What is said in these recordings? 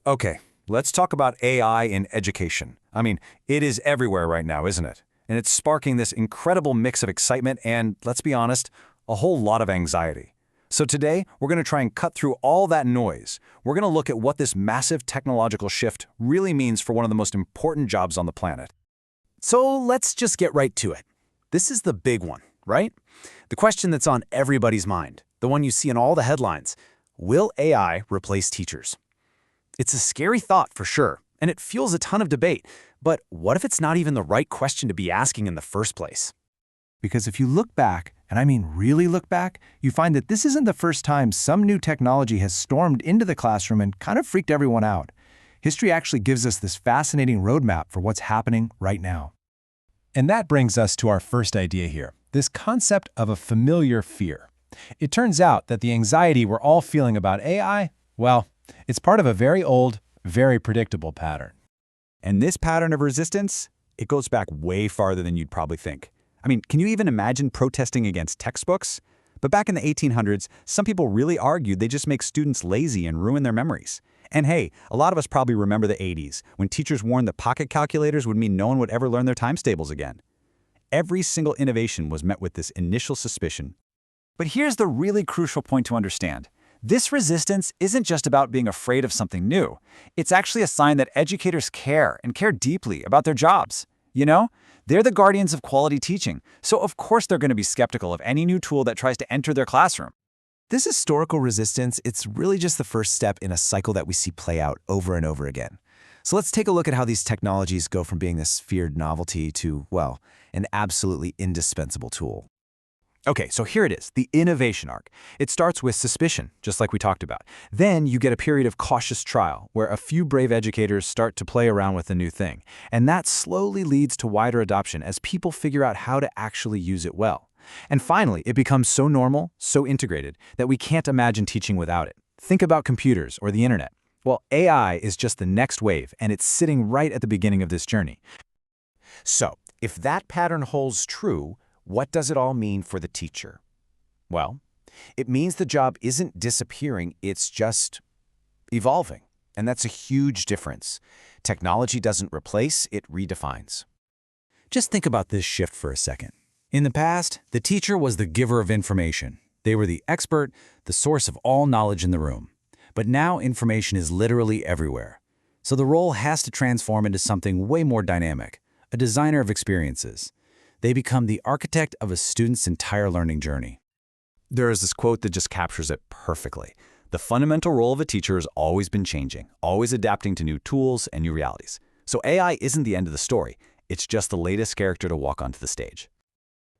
Okay, let's talk about AI in education. I mean, it is everywhere right now, isn't it? And it's sparking this incredible mix of excitement and, let's be honest, a whole lot of anxiety. So today, we're going to try and cut through all that noise. We're going to look at what this massive technological shift really means for one of the most important jobs on the planet. So let's just get right to it. This is the big one, right? The question that's on everybody's mind, the one you see in all the headlines. Will AI replace teachers? It's a scary thought for sure, and it fuels a ton of debate. But what if it's not even the right question to be asking in the first place? Because if you look back, and I mean really look back, you find that this isn't the first time some new technology has stormed into the classroom and kind of freaked everyone out. History actually gives us this fascinating roadmap for what's happening right now. And that brings us to our first idea here, this concept of a familiar fear. It turns out that the anxiety we're all feeling about AI, well, it's part of a very old, very predictable pattern. And this pattern of resistance, it goes back way farther than you'd probably think. I mean, can you even imagine protesting against textbooks? But back in the 1800s, some people really argued they just make students lazy and ruin their memories. And hey, a lot of us probably remember the 80s, when teachers warned that pocket calculators would mean no one would ever learn their times tables again. Every single innovation was met with this initial suspicion. But here's the really crucial point to understand. This resistance isn't just about being afraid of something new. It's actually a sign that educators care and care deeply about their jobs. You know, they're the guardians of quality teaching, so of course they're going to be skeptical of any new tool that tries to enter their classroom. This historical resistance, it's really just the first step in a cycle that we see play out over and over again. So let's take a look at how these technologies go from being this feared novelty to, well, an absolutely indispensable tool. Okay, so here it is, the innovation arc. It starts with suspicion, just like we talked about. Then you get a period of cautious trial, where a few brave educators start to play around with the new thing. And that slowly leads to wider adoption as people figure out how to actually use it well. And finally, it becomes so normal, so integrated, that we can't imagine teaching without it. Think about computers or the internet. Well, AI is just the next wave, and it's sitting right at the beginning of this journey. So, if that pattern holds true, what does it all mean for the teacher? Well, it means the job isn't disappearing, it's just evolving. And that's a huge difference. Technology doesn't replace, it redefines. Just think about this shift for a second. In the past, the teacher was the giver of information. They were the expert, the source of all knowledge in the room. But now information is literally everywhere. So the role has to transform into something way more dynamic, a designer of experiences. They become the architect of a student's entire learning journey. There is this quote that just captures it perfectly. The fundamental role of a teacher has always been changing, always adapting to new tools and new realities. So AI isn't the end of the story. It's just the latest character to walk onto the stage.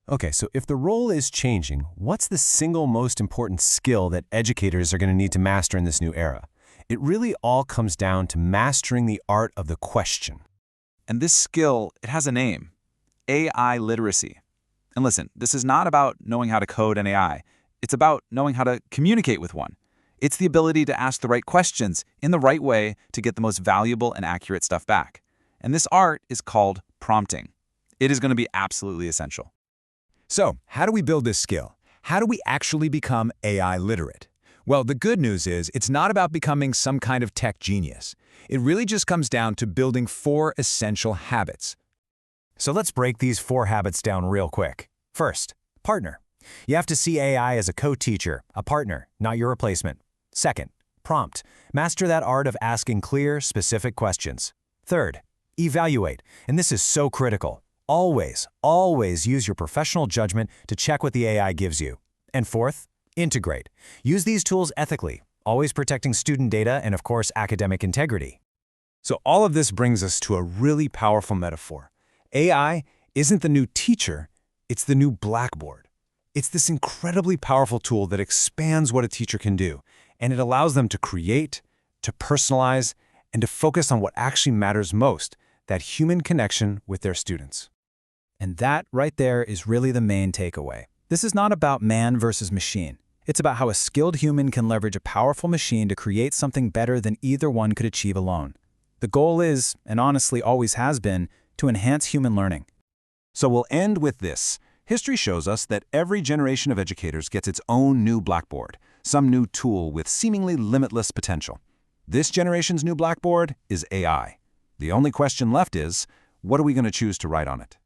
Okay, so if the role is changing, what's the single most important skill that educators are going to need to master in this new era? It really all comes down to mastering the art of the question. And this skill, it has a name. AI literacy. And listen, this is not about knowing how to code an AI. It's about knowing how to communicate with one. It's the ability to ask the right questions in the right way to get the most valuable and accurate stuff back. And this art is called prompting. It is going to be absolutely essential. So, how do we build this skill? How do we actually become AI literate? Well, the good news is it's not about becoming some kind of tech genius. It really just comes down to building 4 essential habits. So let's break these 4 habits down real quick. First, partner. You have to see AI as a co-teacher, a partner, not your replacement. Second, prompt. Master that art of asking clear, specific questions. Third, evaluate. And this is so critical. Always, always use your professional judgment to check what the AI gives you. And fourth, integrate. Use these tools ethically, always protecting student data and, of course, academic integrity. So all of this brings us to a really powerful metaphor. AI isn't the new teacher, it's the new blackboard. It's this incredibly powerful tool that expands what a teacher can do, and it allows them to create, to personalize, and to focus on what actually matters most, that human connection with their students. And that right there is really the main takeaway. This is not about man versus machine. It's about how a skilled human can leverage a powerful machine to create something better than either one could achieve alone. The goal is, and honestly always has been, to enhance human learning. So we'll end with this. History shows us that every generation of educators gets its own new blackboard, some new tool with seemingly limitless potential. This generation's new blackboard is AI. The only question left is, what are we going to choose to write on it?